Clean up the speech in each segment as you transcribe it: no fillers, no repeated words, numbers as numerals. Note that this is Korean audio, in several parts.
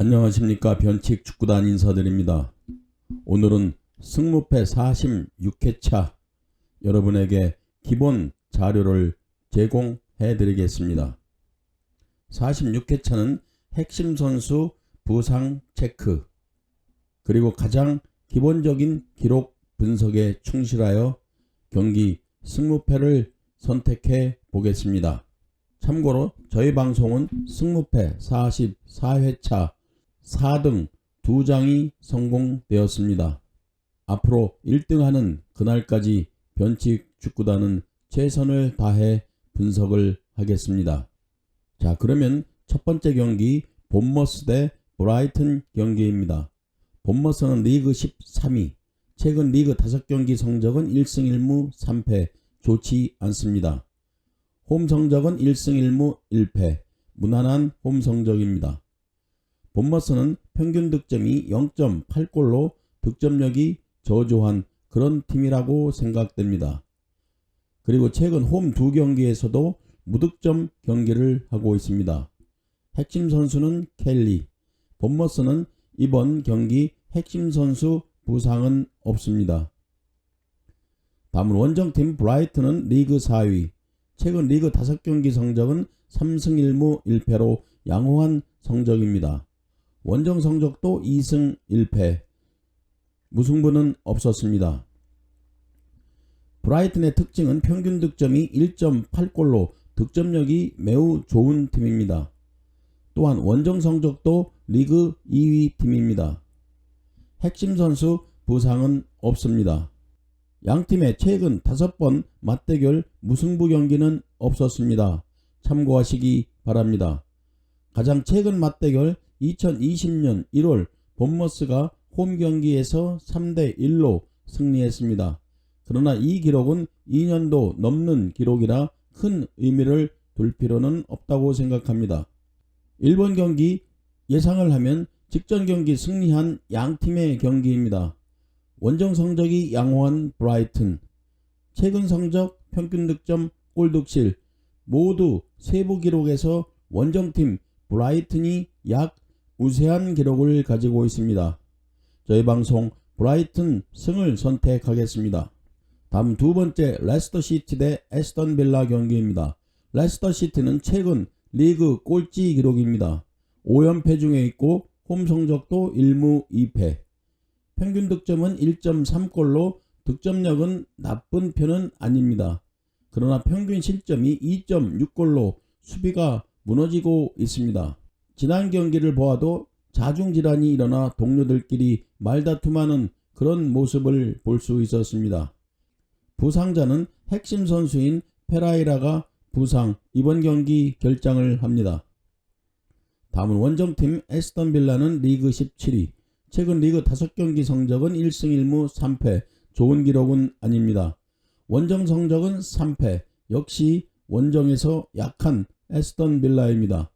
안녕하십니까. 변칙 축구단 인사드립니다. 오늘은 승무패 46회차 여러분에게 기본 자료를 제공해 드리겠습니다. 46회차는 핵심 선수 부상 체크 그리고 가장 기본적인 기록 분석에 충실하여 경기 승무패를 선택해 보겠습니다. 참고로 저희 방송은 승무패 44회차 4등 2장이 성공되었습니다. 앞으로 1등하는 그날까지 변칙 축구단은 최선을 다해 분석을 하겠습니다. 자, 그러면 첫 번째 경기 본머스 대 브라이튼 경기입니다. 본머스는 리그 13위, 최근 리그 5경기 성적은 1승 1무 3패, 좋지 않습니다. 홈 성적은 1승 1무 1패, 무난한 홈 성적입니다. 본머스는 평균 득점이 0.8골로 득점력이 저조한 그런 팀이라고 생각됩니다. 그리고 최근 홈 2경기에서도 무득점 경기를 하고 있습니다. 핵심 선수는 켈리. 본머스는 이번 경기 핵심 선수 부상은 없습니다. 다음은 원정팀 브라이튼은 리그 4위. 최근 리그 5경기 성적은 3승 1무 1패로 양호한 성적입니다. 원정 성적도 2승 1패, 무승부는 없었습니다. 브라이튼의 특징은 평균 득점이 1.8골로 득점력이 매우 좋은 팀입니다. 또한 원정 성적도 리그 2위 팀입니다. 핵심 선수 부상은 없습니다. 양팀의 최근 5번 맞대결 무승부 경기는 없었습니다. 참고하시기 바랍니다. 가장 최근 맞대결 2020년 1월 본머스가 홈 경기에서 3대 1로 승리했습니다. 그러나 이 기록은 2년도 넘는 기록이라 큰 의미를 둘 필요는 없다고 생각합니다. 일본 경기 예상을 하면 직전 경기 승리한 양팀의 경기입니다. 원정 성적이 양호한 브라이튼, 최근 성적, 평균 득점, 골득실 모두 세부 기록에서 원정팀 브라이튼이 약 우세한 기록을 가지고 있습니다. 저희 방송 브라이튼 승을 선택하겠습니다. 다음 두 번째 레스터시티 대 에스턴 빌라 경기입니다. 레스터시티는 최근 리그 꼴찌 기록입니다. 5연패 중에 있고 홈 성적도 1무 2패. 평균 득점은 1.3골로 득점력은 나쁜 편은 아닙니다. 그러나 평균 실점이 2.6골로 수비가 무너지고 있습니다. 지난 경기를 보아도 자중질환이 일어나 동료들끼리 말다툼하는 그런 모습을 볼 수 있었습니다. 부상자는 핵심 선수인 페라이라가 부상, 이번 경기 결장을 합니다. 다음은 원정팀 에스턴 빌라는 리그 17위, 최근 리그 5경기 성적은 1승 1무 3패, 좋은 기록은 아닙니다. 원정 성적은 3패, 역시 원정에서 약한 에스턴 빌라입니다.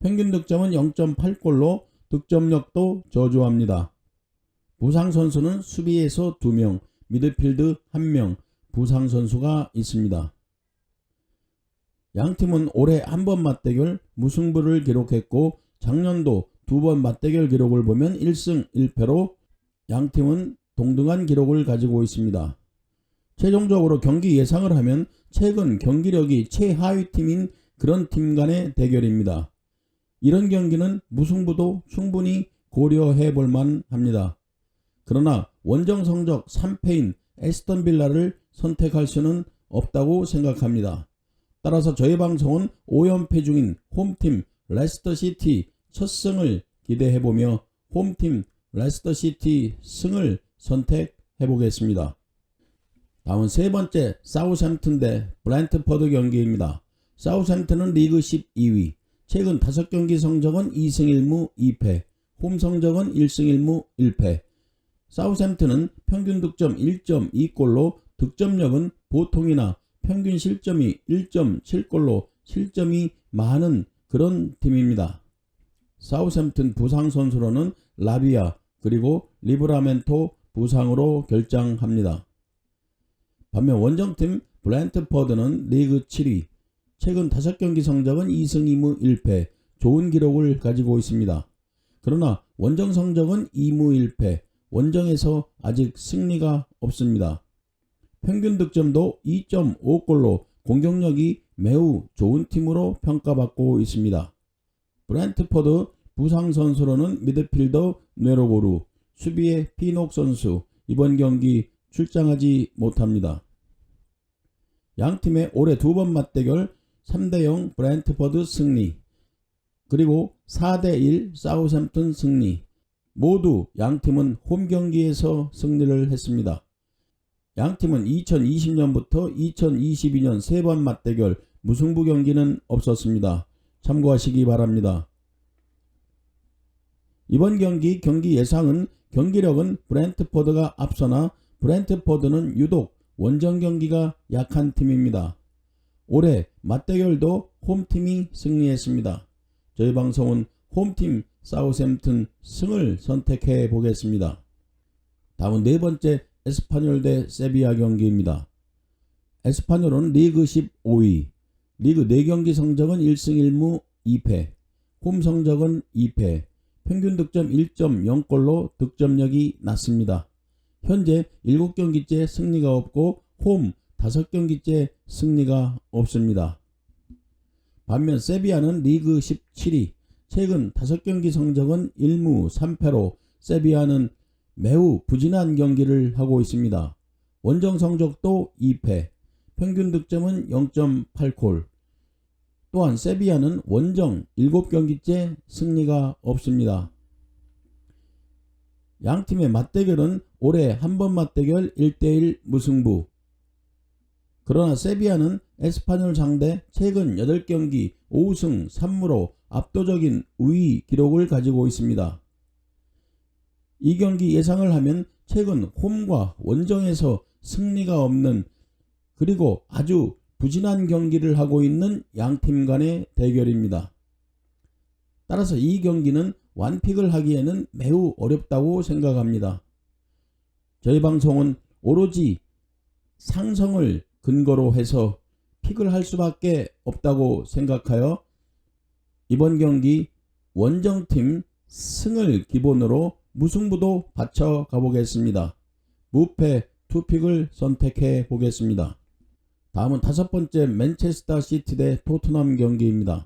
평균 득점은 0.8골로 득점력도 저조합니다. 부상 선수는 수비에서 2명, 미드필드 1명, 부상 선수가 있습니다. 양팀은 올해 한 번 맞대결 무승부를 기록했고 작년도 2번 맞대결 기록을 보면 1승 1패로 양팀은 동등한 기록을 가지고 있습니다. 최종적으로 경기 예상을 하면 최근 경기력이 최하위 팀인 그런 팀 간의 대결입니다. 이런 경기는 무승부도 충분히 고려해 볼만 합니다. 그러나 원정 성적 3패인 에스턴 빌라를 선택할 수는 없다고 생각합니다. 따라서 저희 방송은 5연패 중인 홈팀 레스터시티 첫 승을 기대해보며 홈팀 레스터시티 승을 선택해 보겠습니다. 다음은 세 번째 사우샘튼 대 브랜트퍼드 경기입니다. 사우샘튼은 리그 12위, 최근 5경기 성적은 2승 1무 2패, 홈 성적은 1승 1무 1패. 사우샘튼은 평균 득점 1.2골로 득점력은 보통이나 평균 실점이 1.7골로 실점이 많은 그런 팀입니다. 사우샘튼 부상 선수로는 라비아 그리고 리브라멘토 부상으로 결장합니다. 반면 원정팀 브랜트퍼드는 리그 7위, 최근 5경기 성적은 2승 2무 1패, 좋은 기록을 가지고 있습니다. 그러나 원정 성적은 2무 1패, 원정에서 아직 승리가 없습니다. 평균 득점도 2.5골로 공격력이 매우 좋은 팀으로 평가받고 있습니다. 브랜트포드 부상 선수로는 미드필더 뇌로고루, 수비의 피녹 선수 이번 경기 출장하지 못합니다. 양팀의 올해 두 번 맞대결 3대0 브랜트포드 승리, 그리고 4대1 사우샘튼 승리, 모두 양팀은 홈 경기에서 승리를 했습니다. 양팀은 2020년부터 2022년 세 번 맞대결 무승부 경기는 없었습니다. 참고하시기 바랍니다. 이번 경기 예상은 경기력은 브랜트포드가 앞서나 브랜트포드는 유독 원정 경기가 약한 팀입니다. 올해 맞대결도 홈팀이 승리했습니다. 저희 방송은 홈팀 사우샘튼 승을 선택해 보겠습니다. 다음은 네 번째 에스파뇰 대 세비야 경기입니다. 에스파뇰은 리그 15위, 리그 4경기 성적은 1승 1무 2패, 홈 성적은 2패, 평균 득점 1.0골로 득점력이 낮습니다. 현재 7경기째 승리가 없고 홈 5경기째 승리가 없습니다. 반면 세비야는 리그 17위, 최근 5경기 성적은 1무 3패로 세비야는 매우 부진한 경기를 하고 있습니다. 원정 성적도 2패, 평균 득점은 0.8골. 또한 세비야는 원정 7경기째 승리가 없습니다. 양팀의 맞대결은 올해 한 번 맞대결 1대1 무승부. 그러나 세비야는 에스파뇰 상대 최근 8경기 5승 3무로 압도적인 우위 기록을 가지고 있습니다. 이 경기 예상을 하면 최근 홈과 원정에서 승리가 없는, 그리고 아주 부진한 경기를 하고 있는 양팀 간의 대결입니다. 따라서 이 경기는 완픽을 하기에는 매우 어렵다고 생각합니다. 저희 방송은 오로지 상성을 근거로 해서 픽을 할 수밖에 없다고 생각하여 이번 경기 원정팀 승을 기본으로 무승부도 받쳐 가보겠습니다. 무패 투픽을 선택해 보겠습니다. 다음은 다섯 번째 맨체스터 시티 대 토트넘 경기입니다.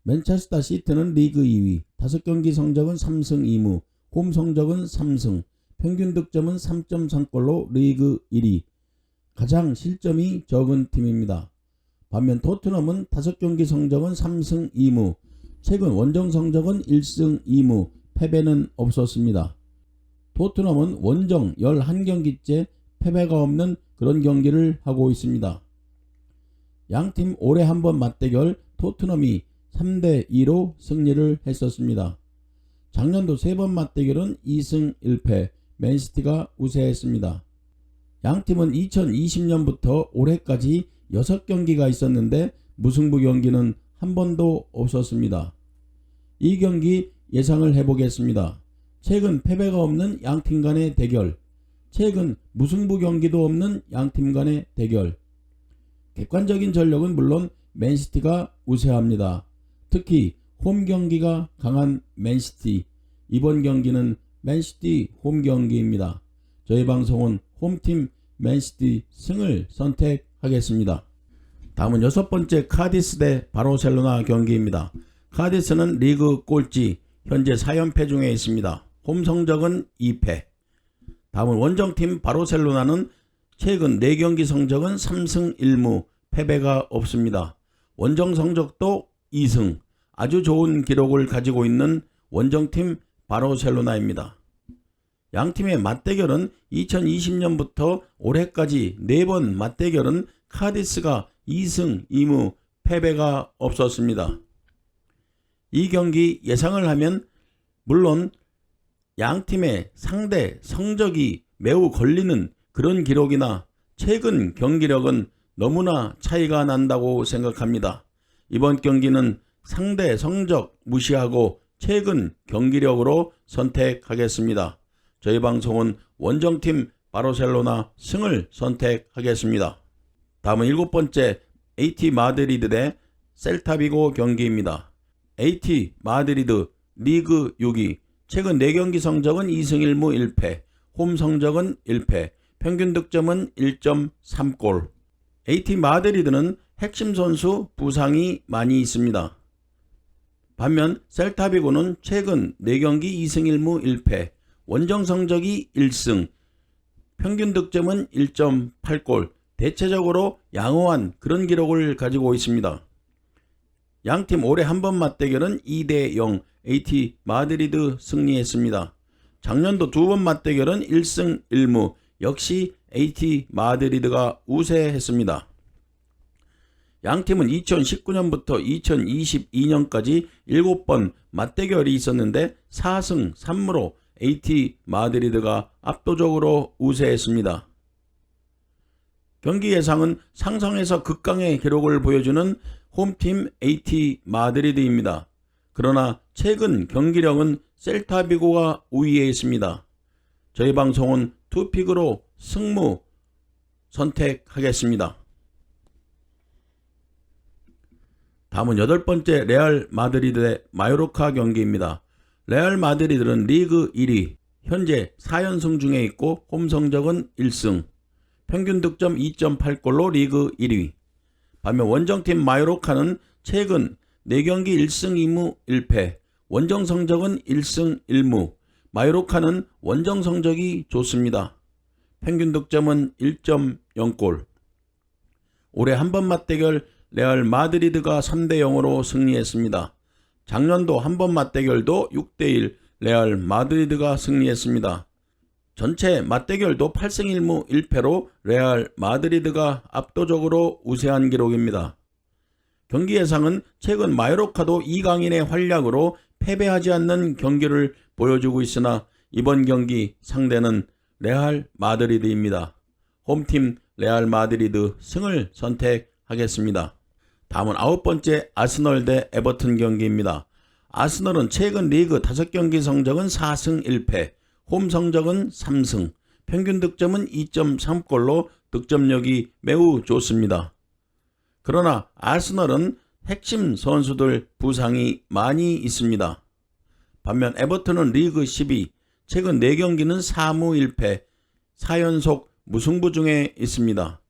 맨체스터 시티는 리그 2위, 5경기 성적은 3승 2무, 홈 성적은 3승, 평균 득점은 3.3골로 리그 1위, 가장 실점이 적은 팀입니다. 반면 토트넘은 5경기 성적은 3승 2무, 최근 원정 성적은 1승 2무, 패배는 없었습니다. 토트넘은 원정 11경기째 패배가 없는 그런 경기를 하고 있습니다. 양팀 올해 한 번 맞대결 토트넘이 3대2로 승리를 했었습니다. 작년도 3번 맞대결은 2승 1패, 맨시티가 우세했습니다. 양팀은 2020년부터 올해까지 6경기가 있었는데 무승부 경기는 한 번도 없었습니다. 이 경기 예상을 해보겠습니다. 최근 패배가 없는 양팀 간의 대결, 최근 무승부 경기도 없는 양팀 간의 대결. 객관적인 전력은 물론 맨시티가 우세합니다. 특히 홈 경기가 강한 맨시티. 이번 경기는 맨시티 홈 경기입니다. 저희 방송은 홈팀 맨시티 승을 선택하겠습니다. 다음은 여섯 번째 카디스 대 바르셀로나 경기입니다. 카디스는 리그 꼴찌, 현재 4연패 중에 있습니다. 홈 성적은 2패. 다음은 원정팀 바르셀로나는 최근 4경기 성적은 3승 1무, 패배가 없습니다. 원정 성적도 2승, 아주 좋은 기록을 가지고 있는 원정팀 바르셀로나입니다. 양팀의 맞대결은 2020년부터 올해까지 4번 맞대결은 카디스가 2승 2무, 패배가 없었습니다. 이 경기 예상을 하면 물론 양팀의 상대 성적이 매우 걸리는 그런 기록이나 최근 경기력은 너무나 차이가 난다고 생각합니다. 이번 경기는 상대 성적 무시하고 최근 경기력으로 선택하겠습니다. 저희 방송은 원정팀 바르셀로나 승을 선택하겠습니다. 다음은 7번째 AT 마드리드 대 셀타비고 경기입니다. AT 마드리드 리그 6위, 최근 4경기 성적은 2승 1무 1패, 홈 성적은 1패, 평균 득점은 1.3골. AT 마드리드는 핵심 선수 부상이 많이 있습니다. 반면 셀타비고는 최근 4경기 2승 1무 1패, 원정 성적이 1승, 평균 득점은 1.8골, 대체적으로 양호한 그런 기록을 가지고 있습니다. 양팀 올해 한 번 맞대결은 2대0 AT 마드리드 승리했습니다. 작년도 2번 맞대결은 1승 1무 역시 AT 마드리드가 우세했습니다. 양팀은 2019년부터 2022년까지 7번 맞대결이 있었는데 4승 3무로 AT 마드리드가 압도적으로 우세했습니다. 경기 예상은 상성에서 극강의 기록을 보여주는 홈팀 AT 마드리드입니다. 그러나 최근 경기력은 셀타비고가 우위에 있습니다. 저희 방송은 투픽으로 승무 선택하겠습니다. 다음은 8번째 레알 마드리드 대 마요르카 경기입니다. 레알 마드리드는 리그 1위, 현재 4연승 중에 있고 홈 성적은 1승, 평균 득점 2.8골로 리그 1위. 반면 원정팀 마요르카는 최근 4경기 1승 2무 1패, 원정 성적은 1승 1무. 마요르카는 원정 성적이 좋습니다. 평균 득점은 1.0골. 올해 한 번 맞대결 레알 마드리드가 3대0으로 승리했습니다. 작년도 한 번 맞대결도 6대1 레알 마드리드가 승리했습니다. 전체 맞대결도 8승 1무 1패로 레알 마드리드가 압도적으로 우세한 기록입니다. 경기 예상은 최근 마요르카도 이강인의 활약으로 패배하지 않는 경기를 보여주고 있으나 이번 경기 상대는 레알 마드리드입니다. 홈팀 레알 마드리드 승을 선택하겠습니다. 다음은 9번째 아스널 대 에버튼 경기입니다. 아스널은 최근 리그 5경기 성적은 4승 1패, 홈 성적은 3승, 평균 득점은 2.3골로 득점력이 매우 좋습니다. 그러나 아스널은 핵심 선수들 부상이 많이 있습니다. 반면 에버튼은 리그 12, 최근 4경기는 4무 1패, 4연속 무승부 중에 있습니다.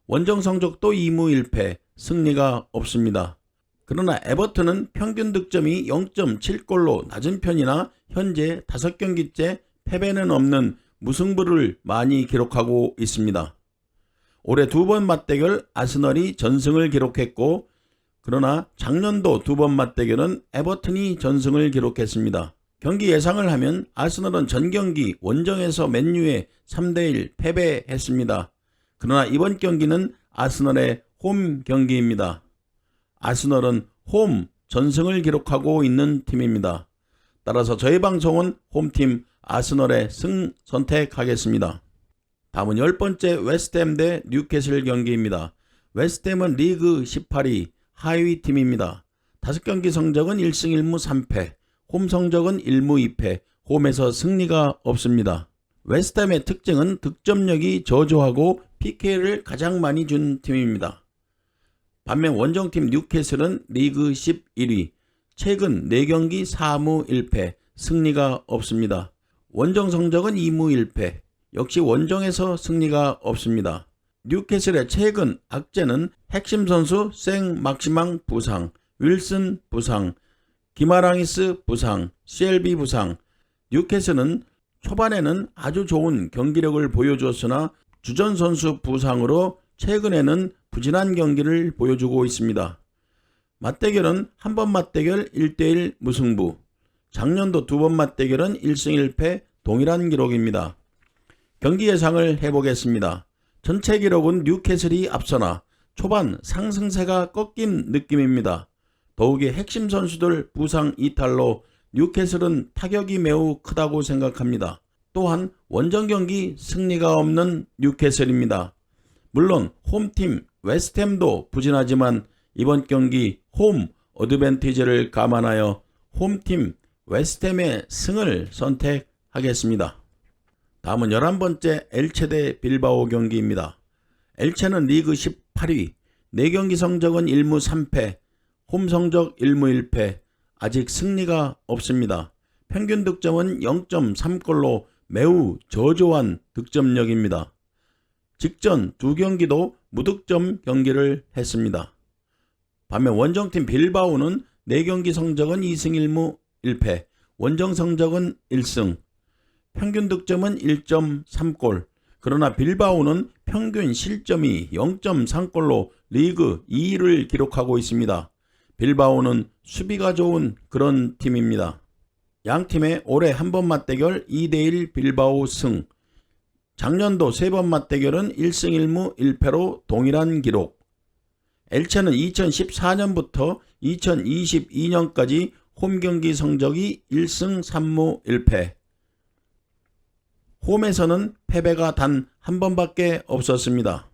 원정 성적도 2무 1패, 승리가 없습니다. 그러나 에버튼은 평균 득점이 0.7골로 낮은 편이나 현재 5경기째 패배는 없는 무승부를 많이 기록하고 있습니다. 올해 2번 맞대결 아스널이 전승을 기록했고, 그러나 작년도 2번 맞대결은 에버튼이 전승을 기록했습니다. 경기 예상을 하면 아스널은 전경기 원정에서 맨유에 3대1 패배했습니다. 그러나 이번 경기는 아스널의 홈 경기입니다. 아스널은 홈 전승을 기록하고 있는 팀입니다. 따라서 저희 방송은 홈팀 아스널의 승 선택하겠습니다. 다음은 10번째 웨스트햄 대 뉴캐슬 경기입니다. 웨스트햄은 리그 18위 하위 팀입니다. 5경기 성적은 1승 1무 3패, 홈 성적은 1무 2패, 홈에서 승리가 없습니다. 웨스트햄의 특징은 득점력이 저조하고 PK를 가장 많이 준 팀입니다. 반면 원정팀 뉴캐슬은 리그 11위, 최근 4경기 4무 1패, 승리가 없습니다. 원정 성적은 2무 1패, 역시 원정에서 승리가 없습니다. 뉴캐슬의 최근 악재는 핵심 선수 생 막시망 부상, 윌슨 부상, 기마랑이스 부상, CLB 부상. 뉴캐슬은 초반에는 아주 좋은 경기력을 보여주었으나 주전 선수 부상으로 최근에는 부진한 경기를 보여주고 있습니다. 맞대결은 한 번 맞대결 1대1 무승부, 작년도 2번 맞대결은 1승 1패 동일한 기록입니다. 경기 예상을 해보겠습니다. 전체 기록은 뉴캐슬이 앞서나 초반 상승세가 꺾인 느낌입니다. 더욱이 핵심 선수들 부상 이탈로 뉴캐슬은 타격이 매우 크다고 생각합니다. 또한 원정 경기 승리가 없는 뉴캐슬입니다. 물론 홈팀 웨스트햄도 부진하지만 이번 경기 홈 어드밴티지를 감안하여 홈팀 웨스트햄의 승을 선택하겠습니다. 다음은 11번째 엘체 대 빌바오 경기입니다. 엘체는 리그 18위, 4경기 성적은 1무 3패, 홈 성적 1무 1패, 아직 승리가 없습니다. 평균 득점은 0.3골로 매우 저조한 득점력입니다. 직전 두 경기도 무득점 경기를 했습니다. 반면 원정팀 빌바오는 4경기 성적은 2승 1무 1패, 원정 성적은 1승, 평균 득점은 1.3골, 그러나 빌바오는 평균 실점이 0.3골로 리그 2위를 기록하고 있습니다. 빌바오는 수비가 좋은 그런 팀입니다. 양 팀의 올해 한 번 맞대결 2대1 빌바오 승, 작년도 3번 맞대결은 1승 1무 1패로 동일한 기록. 엘체는 2014년부터 2022년까지 홈경기 성적이 1승 3무 1패. 홈에서는 패배가 단 한 번밖에 없었습니다.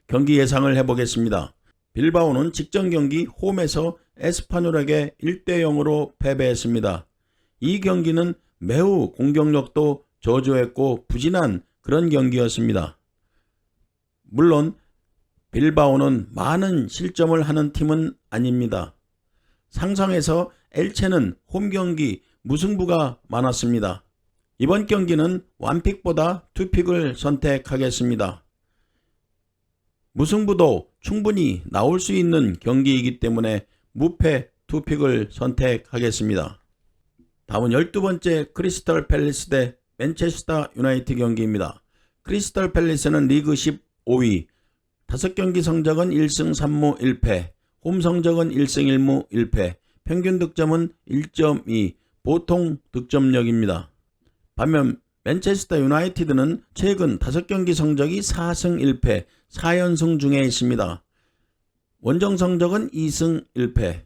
경기 예상을 해보겠습니다. 빌바오는 직전 경기 홈에서 에스파뇰에게 1대0으로 패배했습니다. 이 경기는 매우 공격력도 저조했고 부진한 그런 경기였습니다. 물론 빌바오는 많은 실점을 하는 팀은 아닙니다. 상상에서 엘체는 홈경기 무승부가 많았습니다. 이번 경기는 원픽보다 투픽을 선택하겠습니다. 무승부도 충분히 나올 수 있는 경기이기 때문에 무패 투픽을 선택하겠습니다. 다음은 12번째 크리스탈 팰리스 대 맨체스터 유나이티드 경기입니다. 크리스탈 팰리스는 리그 15위, 5경기 성적은 1승 3무 1패, 홈 성적은 1승 1무 1패, 평균 득점은 1.2, 보통 득점력입니다. 반면 맨체스터 유나이티드는 최근 5경기 성적이 4승 1패, 4연승 중에 있습니다. 원정 성적은 2승 1패.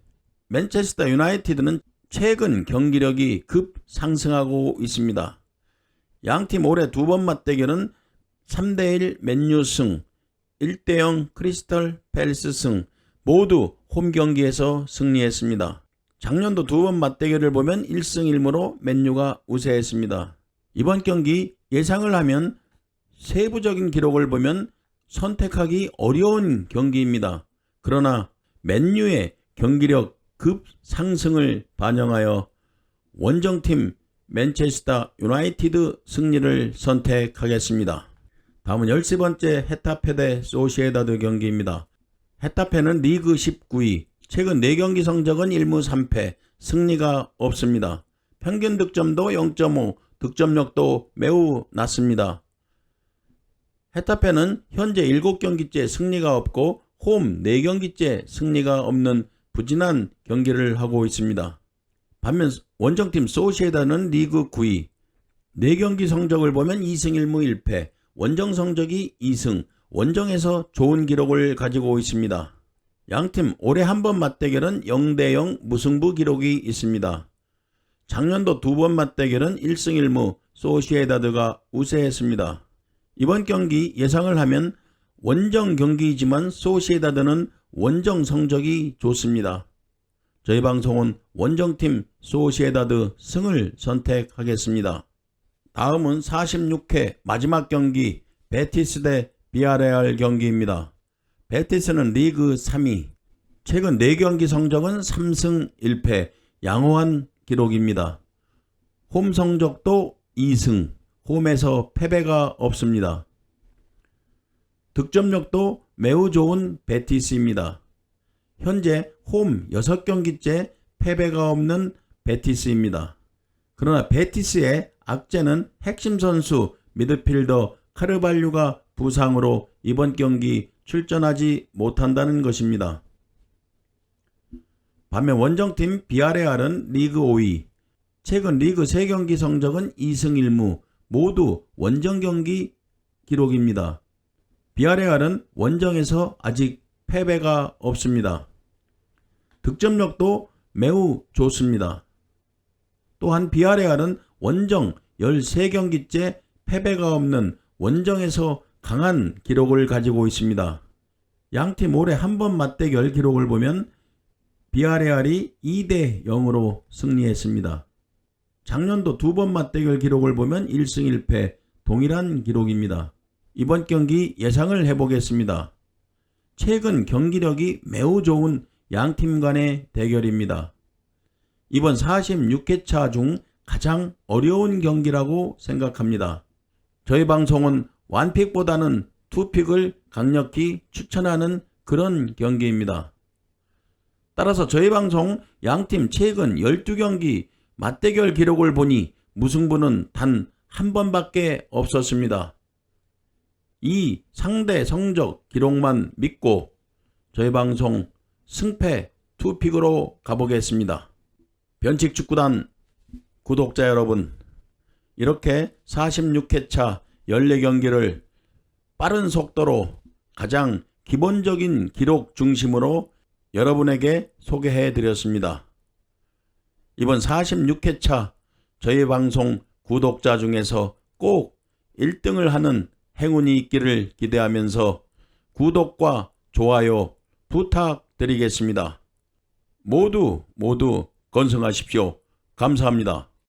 맨체스터 유나이티드는 최근 경기력이 급 상승하고 있습니다. 양팀 올해 2번 맞대결은 3대1 맨유 승, 1대0 크리스탈 팰리스 승, 모두 홈 경기에서 승리했습니다. 작년도 2번 맞대결을 보면 1승 1무로 맨유가 우세했습니다. 이번 경기 예상을 하면 세부적인 기록을 보면 선택하기 어려운 경기입니다. 그러나 맨유의 경기력 급 상승을 반영하여 원정팀 맨체스터 유나이티드 승리를 선택하겠습니다. 다음은 13번째 헤타페 대 소시에다드 경기입니다. 헤타페는 리그 19위, 최근 4경기 성적은 1무 3패, 승리가 없습니다. 평균 득점도 0.5, 득점력도 매우 낮습니다. 헤타페는 현재 7경기째 승리가 없고 홈 4경기째 승리가 없는 부진한 경기를 하고 있습니다. 반면 원정팀 소시에다는 리그 9위, 4경기 성적을 보면 2승 1무 1패, 원정 성적이 2승, 원정에서 좋은 기록을 가지고 있습니다. 양팀 올해 한 번 맞대결은 0대0 무승부 기록이 있습니다. 작년도 2번 맞대결은 1승 1무 소시에다드가 우세했습니다. 이번 경기 예상을 하면 원정 경기이지만 소시에다드는 원정 성적이 좋습니다. 저희 방송은 원정팀 소시에다드 승을 선택하겠습니다. 다음은 46회 마지막 경기 베티스 대 비아레알 경기입니다. 베티스는 리그 3위, 최근 4경기 성적은 3승 1패, 양호한 기록입니다. 홈 성적도 2승, 홈에서 패배가 없습니다. 득점력도 매우 좋은 베티스입니다. 현재 홈 6경기째 패배가 없는 베티스입니다. 그러나 베티스의 악재는 핵심 선수 미드필더 카르발류가 부상으로 이번 경기 출전하지 못한다는 것입니다. 반면 원정팀 비아레알은 리그 5위, 최근 리그 3경기 성적은 2승 1무, 모두 원정 경기 기록입니다. 비아레알은 원정에서 아직 패배가 없습니다. 득점력도 매우 좋습니다. 또한 비아레알은 원정 13경기째 패배가 없는 원정에서 강한 기록을 가지고 있습니다. 양팀 올해 한 번 맞대결 기록을 보면 비아레알이 2대0으로 승리했습니다. 작년도 2번 맞대결 기록을 보면 1승 1패, 동일한 기록입니다. 이번 경기 예상을 해보겠습니다. 최근 경기력이 매우 좋은 양팀 간의 대결입니다. 이번 46회차 중 가장 어려운 경기라고 생각합니다. 저희 방송은 원픽보다는 투픽을 강력히 추천하는 그런 경기입니다. 따라서 저희 방송 양팀 최근 12경기 맞대결 기록을 보니 무승부는 단 한 번밖에 없었습니다. 이 상대 성적 기록만 믿고 저희 방송 승패 투픽으로 가보겠습니다. 변칙축구단 구독자 여러분, 이렇게 46회차 14경기를 빠른 속도로 가장 기본적인 기록 중심으로 여러분에게 소개해 드렸습니다. 이번 46회차 저희 방송 구독자 중에서 꼭 1등을 하는 행운이 있기를 기대하면서 구독과 좋아요 부탁드리겠습니다. 모두 건승하십시오. 감사합니다.